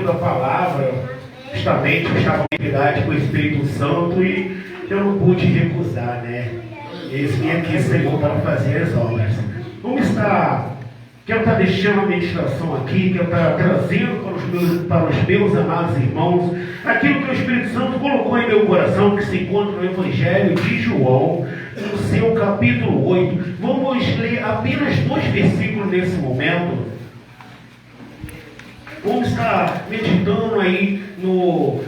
ouvindo a palavra, justamente eu estava em unidade com o Espírito Santo e eu não pude recusar, né? Esse vem aqui, Senhor, para fazer as obras. Quero estar deixando a meditação aqui, quero estar trazendo para os meus amados irmãos aquilo que o Espírito Santo colocou em meu coração, que se encontra no Evangelho de João, no seu capítulo 8. Vamos ler apenas 2 versículos nesse momento. Vamos estar meditando aí no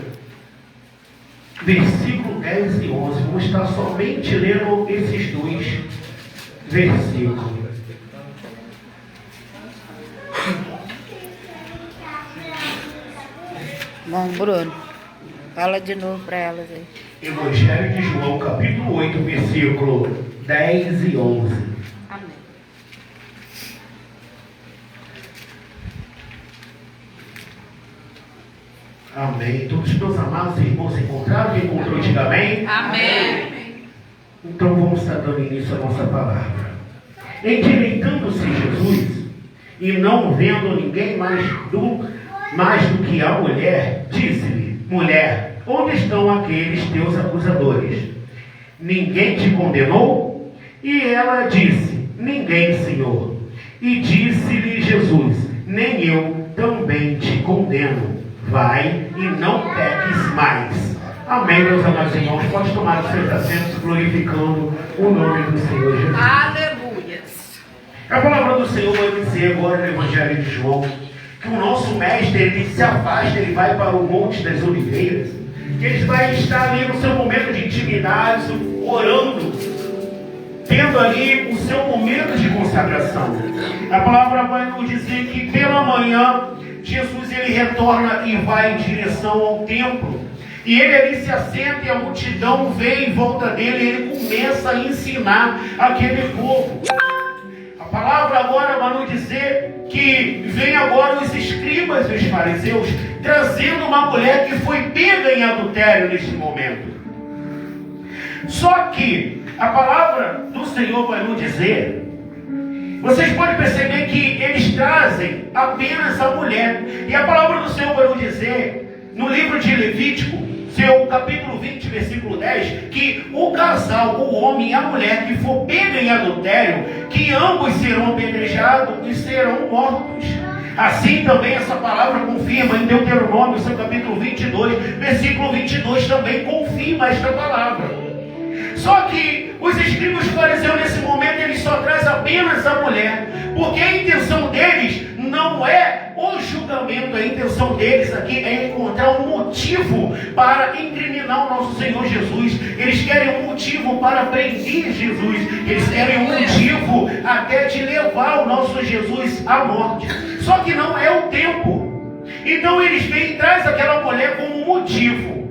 versículo 10 e 11. Vamos estar somente lendo esses 2 versículos. Bom, Bruno, fala de novo para elas aí. Evangelho de João, capítulo 8, versículo 10 e 11. Amém. Amém. Todos os meus amados irmãos encontraram? Quem encontrou, diga amém. Amém. Então vamos estar dando início à nossa palavra. Endireitando-se Jesus, e não vendo ninguém mais do que a mulher, disse-lhe: mulher, onde estão aqueles teus acusadores? Ninguém te condenou? E ela disse: ninguém, Senhor. E disse-lhe Jesus: nem eu também te condeno. Vai e não peques mais. Amém, meus amados irmãos. Pode tomar os seus assentos, glorificando o nome do Senhor Jesus. Aleluia. A palavra do Senhor vai dizer agora no Evangelho de João que o nosso mestre, ele se afasta, ele vai para o Monte das Oliveiras, que ele vai estar ali no seu momento de intimidade, orando, tendo ali o seu momento de consagração. A palavra vai nos dizer que pela manhã Jesus ele retorna e vai em direção ao templo. E ele ali se assenta e a multidão vem em volta dele e ele começa a ensinar aquele povo. A palavra agora vai nos dizer que vem agora os escribas e os fariseus trazendo uma mulher que foi pega em adultério neste momento. Só que a palavra do Senhor vai nos dizer, vocês podem perceber que eles trazem apenas a mulher. E a palavra do Senhor vai nos dizer, no livro de Levítico, seu capítulo 20, versículo 10, que o casal, o homem e a mulher que for pego em adultério, que ambos serão apedrejados e serão mortos. Assim também essa palavra confirma em Deuteronômio, seu capítulo 22, versículo 22, também confirma esta palavra. Só que os escribas fariseus nesse momento, eles só trazem apenas a mulher, porque a intenção deles não é o julgamento, a intenção deles aqui é encontrar um motivo para incriminar o nosso Senhor Jesus. Eles querem um motivo para prender Jesus, eles querem um motivo até de levar o nosso Jesus à morte. Só que não é o tempo. Então eles vêm e trazem aquela mulher como motivo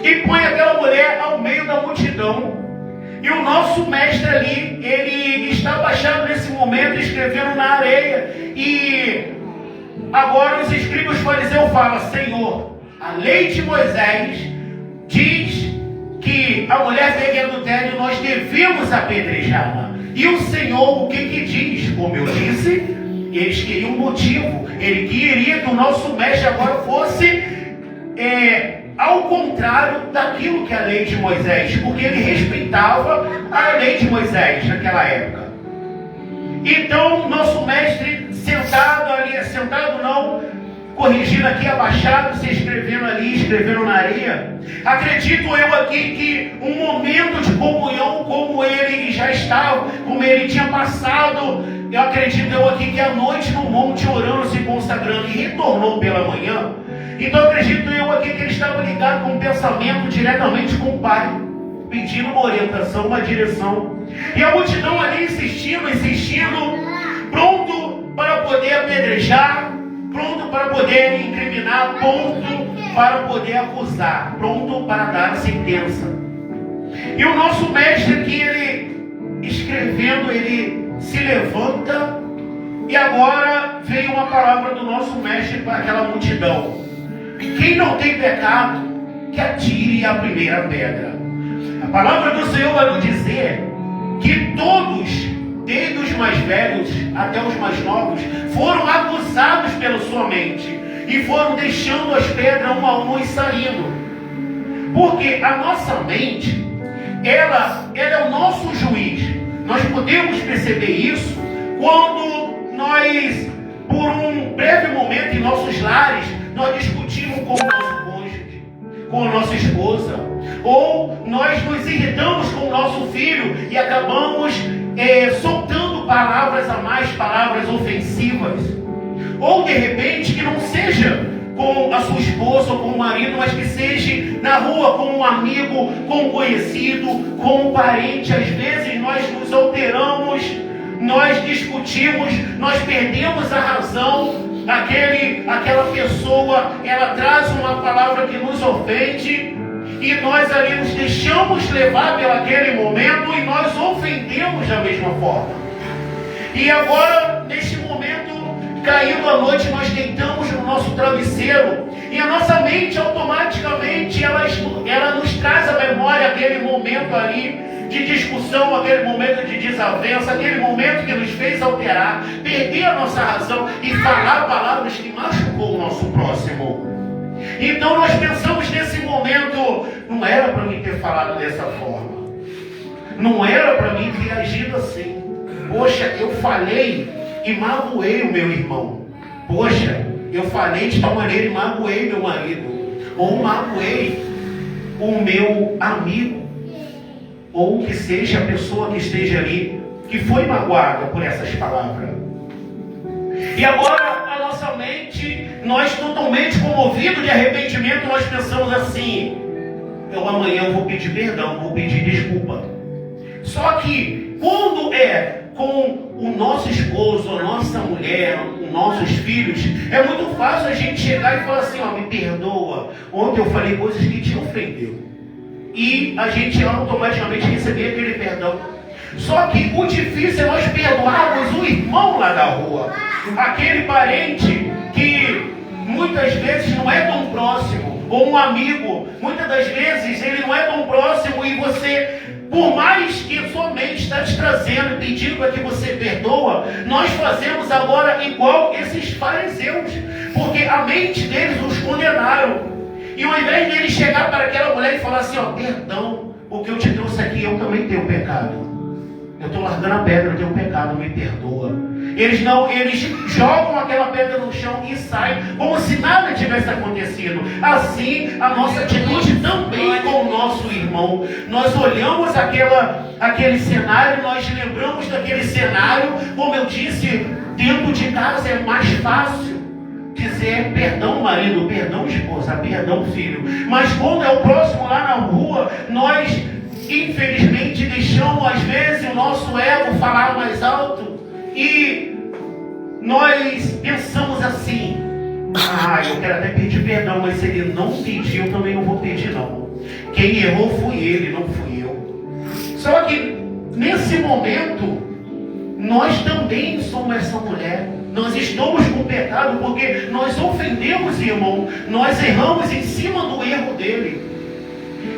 e põe aquela mulher ao meio da multidão. E o nosso mestre ali, ele está abaixado nesse momento, escrevendo na areia. E agora os escribas fariseus falam: Senhor, a lei de Moisés diz que a mulher pega em adultério, nós devemos apedrejá-la. E o Senhor, o que diz? Como eu disse, eles queriam um motivo. Ele queria que o nosso mestre agora fosse ao contrário daquilo que a lei de Moisés, porque ele respeitava a lei de Moisés naquela época. Então, nosso mestre sentado ali, sentado não, corrigindo aqui, abaixado, se escrevendo ali, escrevendo na areia. Acredito eu aqui que um momento de comunhão como ele já estava, como ele tinha passado, eu acredito eu aqui que a noite no monte orando, se consagrando, e retornou pela manhã. Então acredito eu aqui que ele estava ligado com o pensamento diretamente com o Pai, pedindo uma orientação, uma direção. E a multidão ali insistindo, pronto para poder apedrejar, pronto para poder incriminar, pronto para poder acusar, pronto para dar a sentença. E o nosso mestre aqui, ele escrevendo, ele se levanta e agora vem uma palavra do nosso mestre para aquela multidão. Quem não tem pecado, que atire a primeira pedra. A palavra do Senhor vai nos dizer que todos, desde os mais velhos até os mais novos, foram acusados pela sua mente. e foram deixando as pedras uma a uma e saindo. Porque a nossa mente, ela é o nosso juiz. Nós podemos perceber isso quando nós, por um breve momento em nossos lares, nós discutimos com o nosso cônjuge, com a nossa esposa, ou nós nos irritamos com o nosso filho e acabamos soltando palavras a mais, palavras ofensivas, ou de repente que não seja com a sua esposa ou com o marido, mas que seja na rua com um amigo, com um conhecido, com um parente. Às vezes nós nos alteramos, nós discutimos, nós perdemos a razão. Aquela pessoa, ela traz uma palavra que nos ofende e nós ali nos deixamos levar pelaquele momento e nós ofendemos da mesma forma. E agora, neste momento, caindo a noite, nós deitamos no nosso travesseiro e a nossa mente automaticamente ela nos traz à memória aquele momento ali de discussão, aquele momento de desavença, aquele momento que nos fez alterar, perder a nossa razão e falar palavras que machucou o nosso próximo. Então nós pensamos nesse momento, não era para mim ter falado dessa forma, não era para mim ter agido assim. Poxa, eu falei e magoei o meu irmão. Poxa, eu falei de tal maneira e magoei meu marido. Ou magoei o meu amigo. Ou que seja a pessoa que esteja ali, que foi magoada por essas palavras. E agora a nossa mente, nós totalmente comovidos de arrependimento, nós pensamos assim: eu amanhã eu vou pedir perdão, vou pedir desculpa. Só que quando é com o nosso esposo, a nossa mulher, os nossos filhos, é muito fácil a gente chegar e falar assim: ó, me perdoa, ontem eu falei coisas que te ofendeu. E a gente automaticamente receber aquele perdão. Só que o difícil é nós perdoarmos o irmão lá da rua, aquele parente que muitas vezes não é tão próximo, ou um amigo, muitas das vezes ele não é tão próximo e você, por mais que a sua mente está te trazendo, pedindo para que você perdoa, nós fazemos agora igual esses fariseus, porque a mente deles os condenaram. E ao invés dele chegar para aquela mulher e falar assim: ó, perdão, o que eu te trouxe aqui, eu também tenho pecado. Eu estou largando a pedra, eu tenho pecado, me perdoa. Eles jogam aquela pedra no chão e saem, como se nada tivesse acontecido. Assim, a nossa atitude também com o nosso irmão. Nós olhamos aquele cenário, nós lembramos daquele cenário. Como eu disse, dentro de casa é mais fácil dizer perdão marido, perdão esposa, perdão filho. Mas quando é o próximo lá na rua, nós infelizmente deixamos às vezes o nosso ego falar mais alto e nós pensamos assim: ah, eu quero até pedir perdão, mas se ele não pedir, eu também não vou pedir não. Quem errou foi ele, não fui eu. Só que nesse momento nós também somos essa mulher. Nós estamos com pecado porque nós ofendemos o irmão. Nós erramos em cima do erro dele.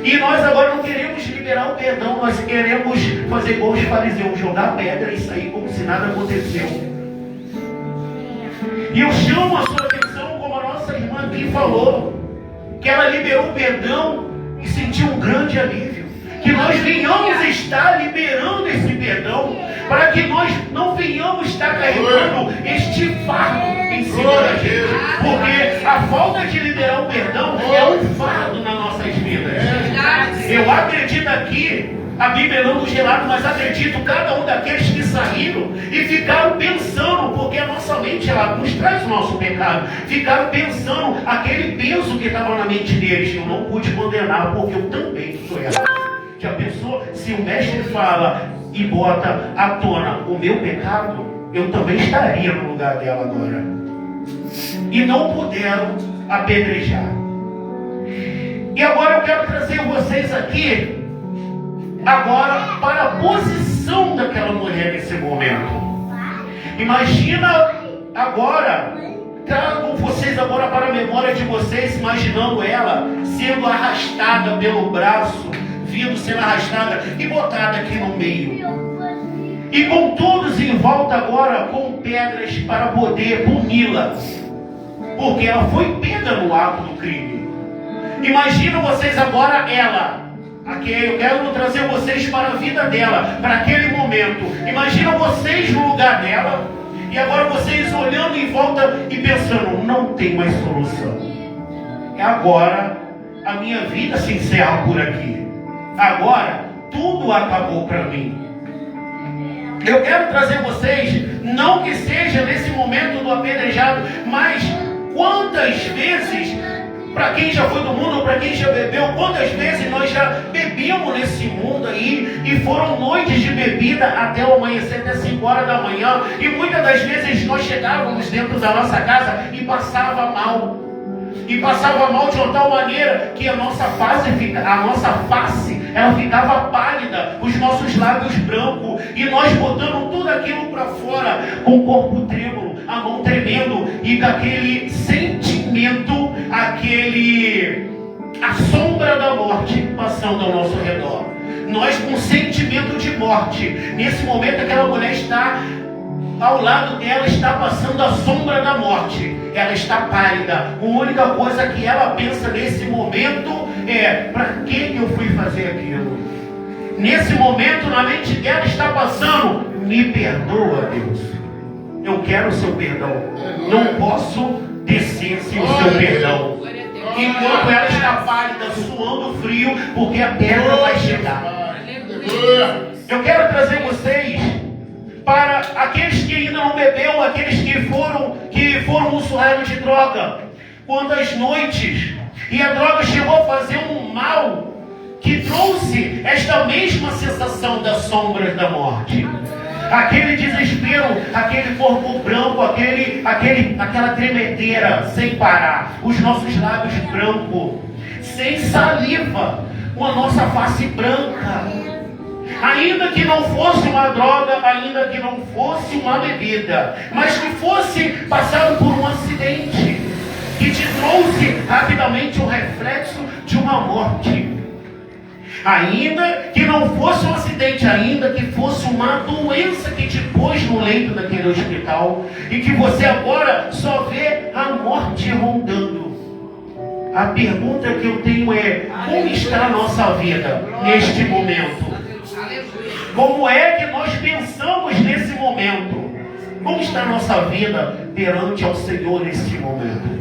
E nós agora não queremos liberar o perdão. Nós queremos fazer igual os fariseus, jogar pedra e sair como se nada aconteceu. E eu chamo a sua atenção, como a nossa irmã aqui falou, que ela liberou o perdão e sentiu um grande alívio. Que nós venhamos estar liberando esse perdão, para que nós não venhamos estar carregando este fardo em cima da gente. Porque a falta de liberar o perdão é um fardo nas nossas vidas. Eu acredito aqui, a Bíblia não nos relata, mas acredito cada um daqueles que saíram e ficaram pensando, porque a nossa mente ela nos traz o nosso pecado. Ficaram pensando aquele peso que estava na mente deles. Eu não pude condenar, porque eu também sou errado. Já pensou, se o mestre fala e bota à tona o meu pecado, eu também estaria no lugar dela agora. E não puderam apedrejar. E agora eu quero trazer vocês aqui, agora, para a posição daquela mulher nesse momento. Imagina agora, trago vocês agora para a memória de vocês, imaginando ela sendo arrastada pelo braço, sendo arrastada e botada aqui no meio. E com todos em volta agora com pedras para poder puni-la. porque ela foi pega no ato do crime. Imagina vocês agora eu quero trazer vocês para a vida dela, para aquele momento. Imagina vocês no lugar dela, e agora vocês olhando em volta e pensando, não tem mais solução. Agora a minha vida se encerra por aqui. Agora tudo acabou para mim. Eu quero trazer vocês, não que seja nesse momento do apedrejado, mas quantas vezes, para quem já foi do mundo ou para quem já bebeu, quantas vezes nós já bebemos nesse mundo aí, e foram noites de bebida até o amanhecer, até 5 horas da manhã, e muitas das vezes nós chegávamos dentro da nossa casa e passava mal. E passava mal de uma tal maneira que a nossa face ela ficava pálida, os nossos lábios brancos, e nós botando tudo aquilo para fora, com o corpo trêmulo, a mão tremendo, e com aquele sentimento, a sombra da morte passando ao nosso redor. Nós com sentimento de morte. Nesse momento aquela mulher está ao lado dela, está passando a sombra da morte. Ela está pálida. A única coisa que ela pensa nesse momento é: para que eu fui fazer aquilo? Nesse momento na mente dela está passando: me perdoa, Deus, eu quero o seu perdão, não posso descer sem o seu perdão. Enquanto ela está pálida, suando frio, porque a pedra vai chegar. Eu quero trazer vocês para aqueles que ainda não bebeu, aqueles que foram usuários de droga. Quantas noites, e a droga chegou a fazer um mal que trouxe esta mesma sensação das sombras da morte. Aquele desespero, aquele corpo branco, aquela tremedeira sem parar, os nossos lábios brancos, sem saliva, com a nossa face branca. Ainda que não fosse uma droga, ainda que não fosse uma bebida, mas que fosse passado por um acidente, que te trouxe rapidamente um reflexo de uma morte. Ainda que não fosse um acidente, ainda que fosse uma doença que te pôs no leito daquele hospital, e que você agora só vê a morte rondando. A pergunta que eu tenho é: como está a nossa vida neste momento? Como é que nós pensamos nesse momento? Como está a nossa vida perante ao Senhor nesse momento?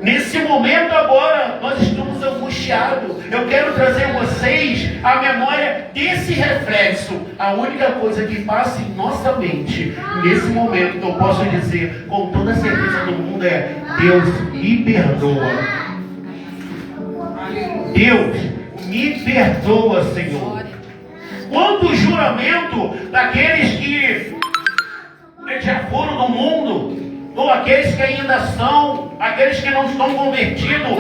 Nesse momento agora, nós estamos angustiados. Eu quero trazer a vocês a memória desse reflexo. A única coisa que passa em nossa mente, nesse momento, que eu posso dizer com toda a certeza do mundo é: Deus me perdoa. Deus me perdoa, Senhor. Quanto juramento daqueles que já foram do mundo, ou aqueles que ainda são, aqueles que não estão convertidos,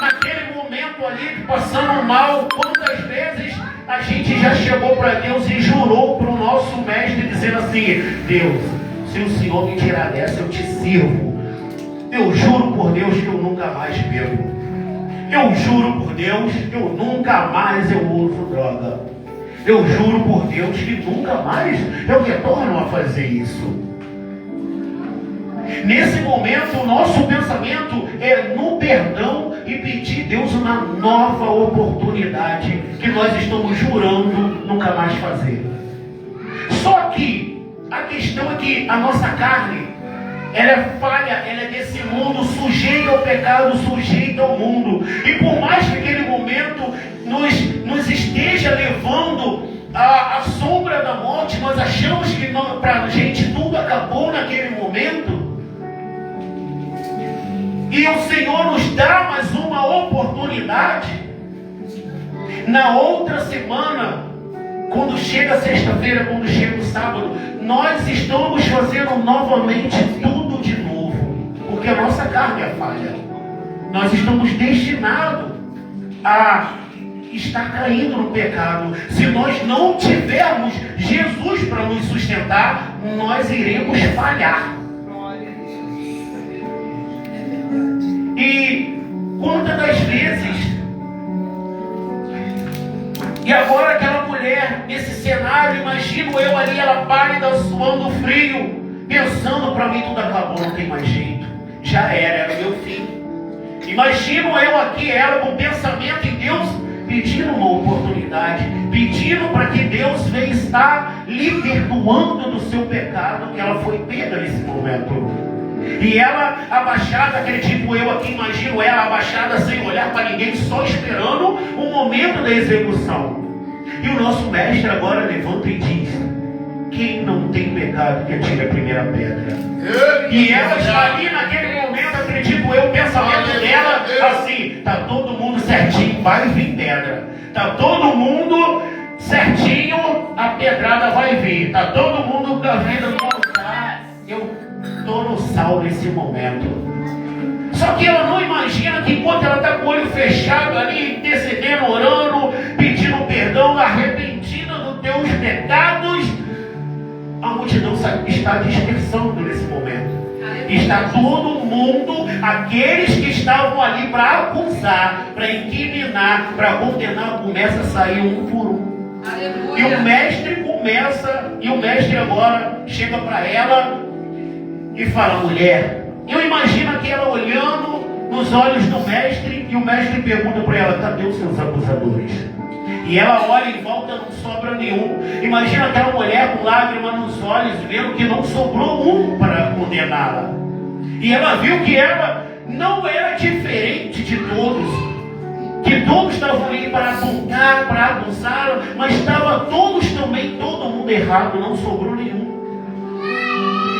naquele momento ali, passando mal, quantas vezes a gente já chegou para Deus e jurou para o nosso mestre, dizendo assim: Deus, se o Senhor me tirar dessa, eu te sirvo. Eu juro por Deus que eu nunca mais bebo. Eu juro por Deus que eu nunca mais uso droga. Eu juro por Deus que nunca mais eu retorno a fazer isso. Nesse momento, o nosso pensamento é no perdão e pedir a Deus uma nova oportunidade que nós estamos jurando nunca mais fazer. Só que a questão é que a nossa carne, ela é falha, ela é desse mundo, sujeita ao pecado, sujeita ao mundo. E por mais que aquele momento nos esteja levando a sombra da morte, nós achamos que para a gente tudo acabou naquele momento. E o Senhor nos dá mais uma oportunidade. Na outra semana, quando chega a sexta-feira, quando chega o sábado, nós estamos fazendo novamente tudo de novo. Porque a nossa carne é falha. Nós estamos destinados a estar caindo no pecado. Se nós não tivermos Jesus para nos sustentar, nós iremos falhar. E quantas das vezes, e agora aquela mulher nesse cenário, imagino eu ali, ela pálida, suando frio, pensando, para mim tudo acabou, não tem mais jeito. Já era meu fim. Imagino eu aqui, ela com pensamento em Deus, pedindo uma oportunidade, pedindo para que Deus venha estar lhe perdoando do seu pecado, que ela foi pega nesse momento. E ela abaixada, acredito eu aqui, imagino ela abaixada sem olhar para ninguém, só esperando o momento da execução. E o nosso mestre agora levanta e diz: quem não tem pecado que atire a primeira pedra. E ela está ali naquele momento, acredito eu, o pensamento dela assim: tá todo mundo certinho, vai vir pedra. Tá todo mundo certinho, a pedrada vai vir. Tá todo mundo da vida no altar. Eu estou no sal nesse momento. Só que ela não imagina que enquanto ela está com o olho fechado ali, intercedendo, orando, pedindo perdão, arrependida dos teus pecados, a multidão está dispersando nesse momento. Está todo mundo, aqueles que estavam ali para acusar, para incriminar, para condenar, começa a sair um por um. Aleluia. E o mestre agora chega para ela e fala: mulher, eu imagino que ela olhando nos olhos do mestre, e o mestre pergunta para ela: cadê os seus acusadores? E ela olha em volta, não sobra nenhum. Imagina aquela mulher com lágrimas nos olhos, vendo que não sobrou um para condená-la. E ela viu que ela não era diferente de todos, que todos estavam ali para apontar, para acusar, mas estava todos também, todo mundo errado, não sobrou nenhum.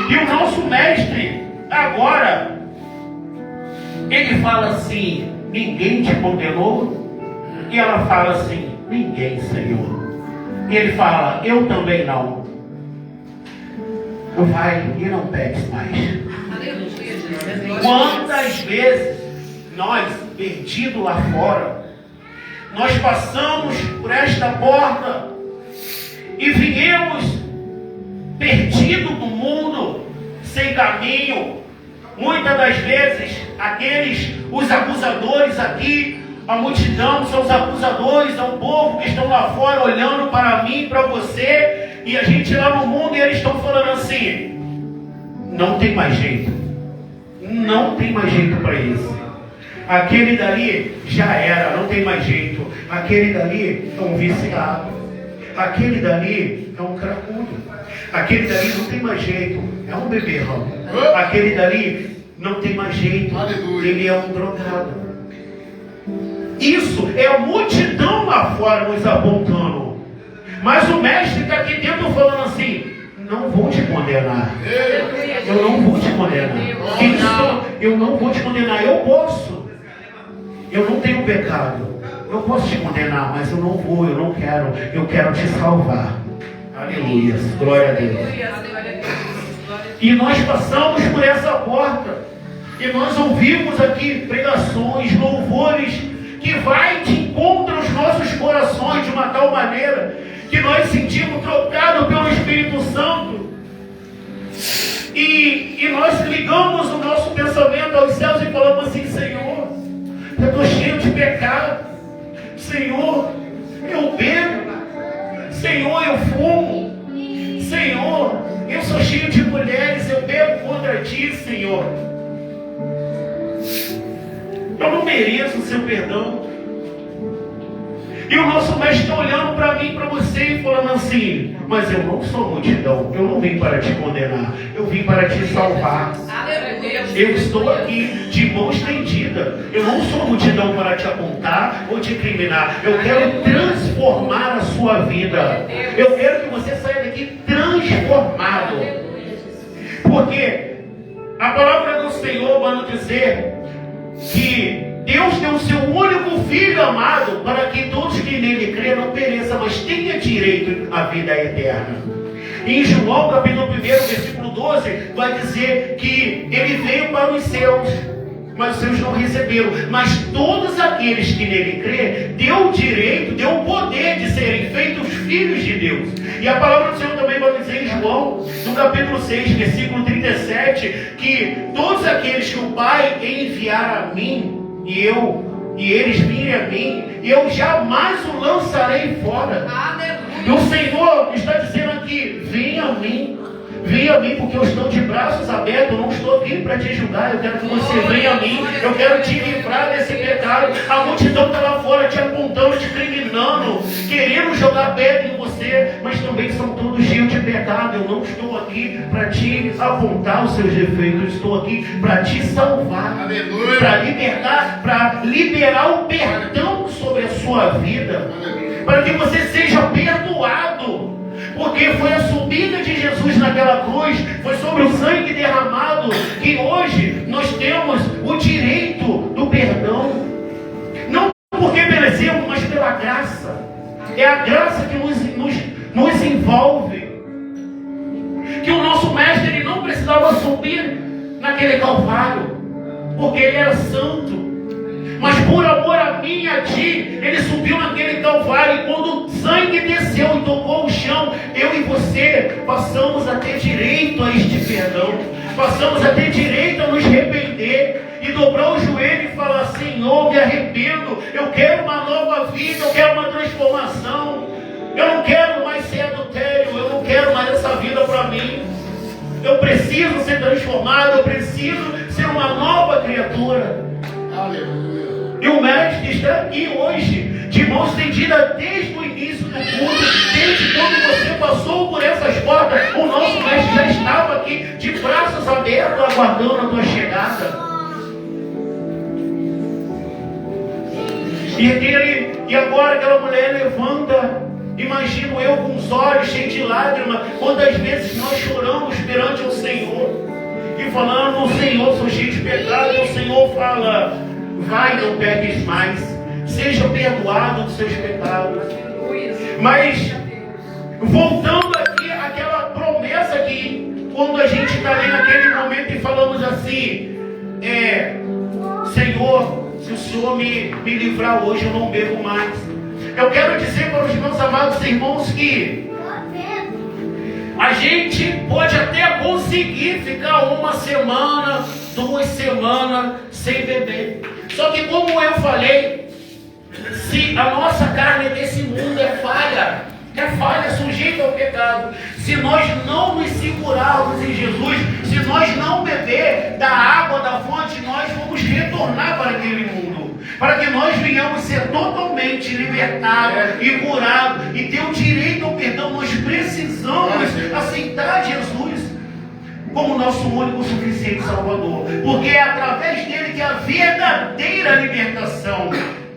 E o nosso mestre agora, ele fala assim: ninguém te condenou? E ela fala assim: ninguém, Senhor. E ele fala: eu também não. Vai e não peques mais. Quantas vezes nós, perdidos lá fora, nós passamos por esta porta e viemos perdidos do mundo, sem caminho. Muitas das vezes, os acusadores aqui, a multidão são os acusadores, é o povo que estão lá fora olhando para mim, para você, e a gente lá no mundo, e eles estão falando assim: não tem mais jeito, não tem mais jeito para isso. Aquele dali já era, não tem mais jeito. Aquele dali é um viciado, aquele dali é um cracudo, aquele dali não tem mais jeito, é um beberrão, aquele dali não tem mais jeito, ele é um drogado. Isso é a multidão lá fora nos apontando. Mas o mestre está aqui dentro falando assim: não vou te condenar. Eu não vou te condenar. Eu não vou te condenar. Eu posso. Eu não tenho pecado. Eu posso te condenar, mas eu não vou, eu não quero. Eu quero te salvar. Aleluia. Glória a Deus. E nós passamos por essa porta. E nós ouvimos aqui pregações, louvores, que vai de encontro aos nossos corações de uma tal maneira que nós sentimos trocado pelo Espírito Santo. E nós ligamos o nosso pensamento aos céus e falamos assim: Senhor, eu estou cheio de pecado. Senhor, eu bebo. Senhor, eu fumo. Senhor, eu sou cheio de mulheres, eu bebo contra ti, Senhor. Eu não mereço o seu perdão. E o nosso mestre está olhando para mim, para você, e falando assim: mas eu não sou multidão, eu não vim para te condenar, eu vim para te salvar. Eu estou aqui de mão estendida. Eu não sou multidão para te apontar ou te incriminar. Eu quero transformar a sua vida. Eu quero que você saia daqui transformado. Porque a palavra do Senhor vai nos dizer que Deus deu o seu único Filho amado para que todos que nele crêem não pereçam, mas tenham direito à vida eterna. Em João capítulo 1, versículo 12, vai dizer que ele veio para os seus, mas os seus não receberam. Mas todos aqueles que nele crêem, deu o direito, deu o poder de serem feitos filhos de Deus. E a palavra do Senhor também vai dizer em João, no capítulo 6, versículo 37, que todos aqueles que o Pai enviar a mim, e eles virem a mim, eu jamais o lançarei fora. Aleluia. E o Senhor está dizendo aqui: vem a mim, Vem a mim, porque eu estou de braços abertos. Eu não estou aqui para te julgar. Eu quero que você venha a mim. Eu quero te livrar desse pecado. A multidão está lá fora te apontando, te criminando, querendo jogar pedra em você, mas também são todos cheios de pecado. Eu não estou aqui para te apontar os seus defeitos. Eu estou aqui para te salvar, para liberar o perdão sobre a sua vida, para que você seja perdoado. Porque foi a subida de Jesus naquela cruz, foi sobre o sangue derramado, que hoje nós temos o direito do perdão. Não porque merecemos, mas pela graça. É a graça que nos envolve. Que o nosso mestre ele não precisava subir naquele calvário, porque ele era santo. Mas por amor a mim e a ti, ele subiu naquele calvário. E quando o sangue desceu e tocou o chão, eu e você passamos a ter direito a este perdão. Passamos a ter direito a nos arrepender e dobrar o joelho e falar: Senhor, me arrependo. Eu quero uma nova vida, eu quero uma transformação. Eu não quero mais ser adultério, eu não quero mais essa vida para mim. Eu preciso ser transformado, eu preciso ser uma nova criatura. Aleluia. E o mestre está aqui hoje, de mão estendida desde o início do culto, desde quando você passou por essas portas. O nosso mestre já estava aqui, de braços abertos, aguardando a tua chegada. E agora aquela mulher levanta. Imagino eu com os olhos cheios de lágrimas. Quantas vezes nós choramos perante o Senhor e falando: Senhor, sou cheio de pecado. E o Senhor fala: vai, não peques mais, seja perdoado dos seus pecados. Mas voltando aqui àquela promessa que quando a gente está ali naquele momento e falamos assim: Senhor, se o Senhor me livrar hoje, eu não bebo mais. Eu quero dizer para os meus amados irmãos que a gente pode até conseguir ficar 1 semana, 2 semanas sem beber. Só que, como eu falei, se a nossa carne desse mundo é falha, sujeita ao pecado. Se nós não nos segurarmos em Jesus, se nós não beber da água da fonte, nós vamos retornar para aquele mundo. Para que nós venhamos ser totalmente libertados e curados e ter o direito ao perdão, nós precisamos aceitar Jesus como nosso único e suficiente Salvador. Porque é através dele que a verdadeira libertação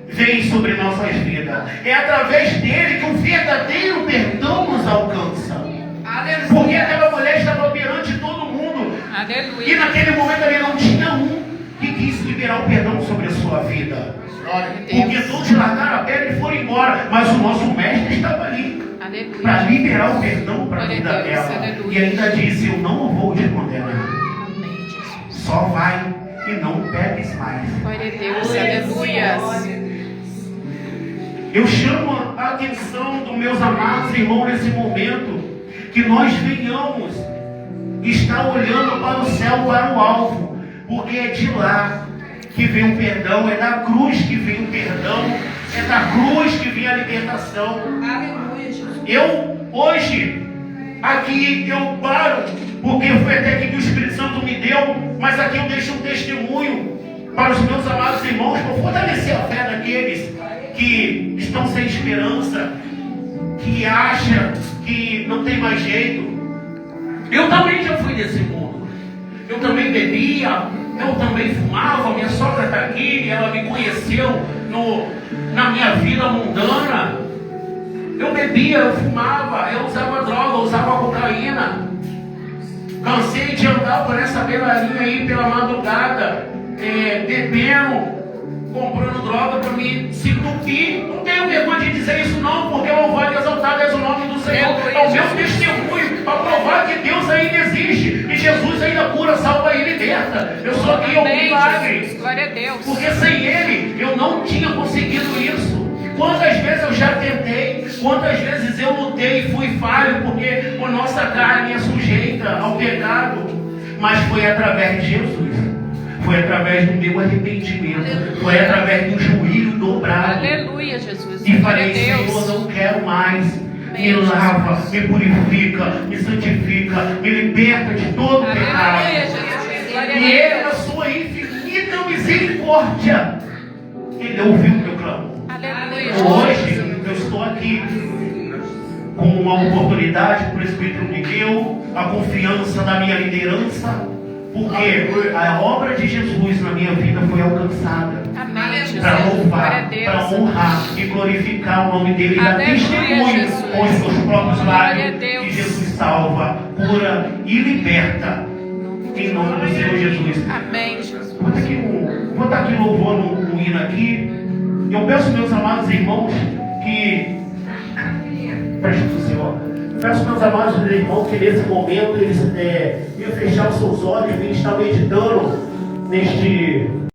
vem sobre nossas vidas. É através dele que o verdadeiro perdão nos alcança. Aleluia. Porque aquela mulher estava perante todo mundo. Aleluia. E naquele momento ali não tinha que quis liberar o perdão sobre a sua vida. Porque todos largaram a pedra e foram embora. Mas o nosso mestre estava ali para liberar o perdão para a vida dela. E ainda disse: eu não vou te condenar. Só vai e não peques mais. Glória a Deus, aleluia. Eu chamo a atenção dos meus amados irmãos nesse momento, que nós venhamos estar olhando para o céu, para o alvo, porque é de lá que vem o perdão, é da cruz que vem o perdão, é da cruz que vem a libertação. Aleluia, Jesus. Eu hoje aqui eu paro, porque foi até aqui que o Espírito Santo me deu, mas aqui eu deixo um testemunho para os meus amados irmãos, para fortalecer a fé daqueles que estão sem esperança, que acham que não tem mais jeito. Eu também já fui desse mundo. Eu também bebia, eu também fumava. Minha sogra está aqui, ela me conheceu na minha vida mundana. Eu bebia, eu fumava, eu usava droga, eu usava cocaína. Cansei de andar por essa beiradinha aí pela madrugada, bebendo, comprando droga para me se entupir. Não tenho vergonha de dizer isso não, porque louvado e exaltado és o nome do Senhor. É o meu testemunho para provar que Deus ainda existe e Jesus ainda cura, salva e liberta. Eu sou aqui um milagre. Glória a Deus. Porque sem Ele eu não tinha conseguido isso. Quantas vezes eu já tentei, quantas vezes eu lutei e fui falho, porque a nossa carne é sujeita ao pecado, mas foi através de Jesus. Foi através do meu arrependimento. Aleluia. Foi através do joelho dobrado. Aleluia, Jesus. E falei: Senhor, não quero mais. me lava, me purifica, me santifica, me liberta de todo pecado. E Ele, na sua infinita misericórdia, Ele ouviu o meu clamor. Hoje eu estou aqui com uma oportunidade para o Espírito me deu, a confiança da minha liderança, porque a obra de Jesus na minha vida foi alcançada. Para louvar, para honrar e glorificar o nome dele e dar testemunho com os seus próprios lábios que Jesus salva, cura e liberta. Em nome do Senhor Jesus. Amém, Jesus. Vou estar aqui louvando um hino aqui. Eu peço, meus amados irmãos, que preste para o Senhor. Peço, meus amados irmãos, que nesse momento eles venham fechar os seus olhos e venham estar meditando neste